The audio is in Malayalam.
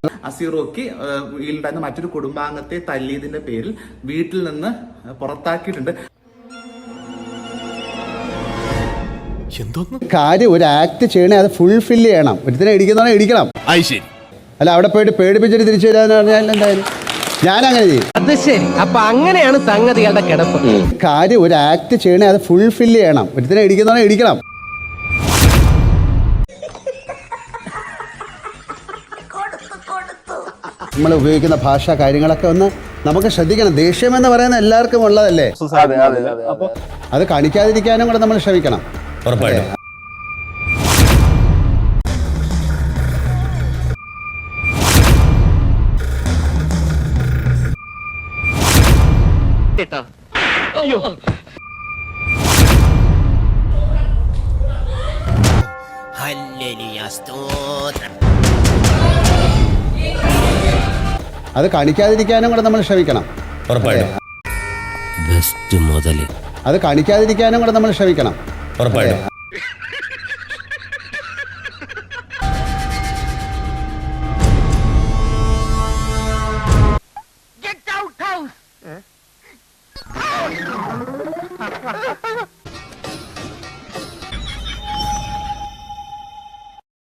അസീറോക്ക് വീട്ടിലുണ്ടായിരുന്ന മറ്റൊരു കുടുംബാംഗത്തെ തല്ലിയതിന്റെ പേരിൽ വീട്ടിൽ നിന്ന് പുറത്താക്കിയിട്ടുണ്ട്. കാര്യം ഒരു ആക്ട് ചെയ്യണേ അത് ഫുൾഫിൽ ചെയ്യണം. ഒരുത്തിനെ ഇടിക്കുന്നവനെ ഇടിക്കണം. അല്ല അവിടെ പോയിട്ട് പേടിപ്പിച്ചിട്ട് തിരിച്ചു വരാന്ന് പറഞ്ഞാൽ എന്തായാലും ഞാനങ്ങനെ ചെയ്യും. അത് ശരി. അപ്പൊ അങ്ങനെയാണ് സംഗതികളുടെ കിടപ്പ്. കാര്യം ഒരു ആക്ട് ചെയ്യണേ അത് ഫുൾഫിൽ ചെയ്യണം. ഒരുത്തിനെ ഇടിക്കുന്നവനെ ഇടിക്കണം. നമ്മൾ ഉപയോഗിക്കുന്ന ഭാഷ കാര്യങ്ങളൊക്കെ ഒന്ന് നമുക്ക് ശ്രദ്ധിക്കണം. ദേഷ്യം എന്ന് പറയുന്ന എല്ലാവർക്കും ഉള്ളതല്ലേ. അത് കാണിക്കാതിരിക്കാനും കൂടെ നമ്മൾ ശ്രമിക്കണം. അത് കാണിക്കാതിരിക്കാനും കൂടെ നമ്മൾ ശ്രമിക്കണം. അത് കാണിക്കാതിരിക്കാനും കൂടെ നമ്മൾ ശ്രമിക്കണം. Get out house!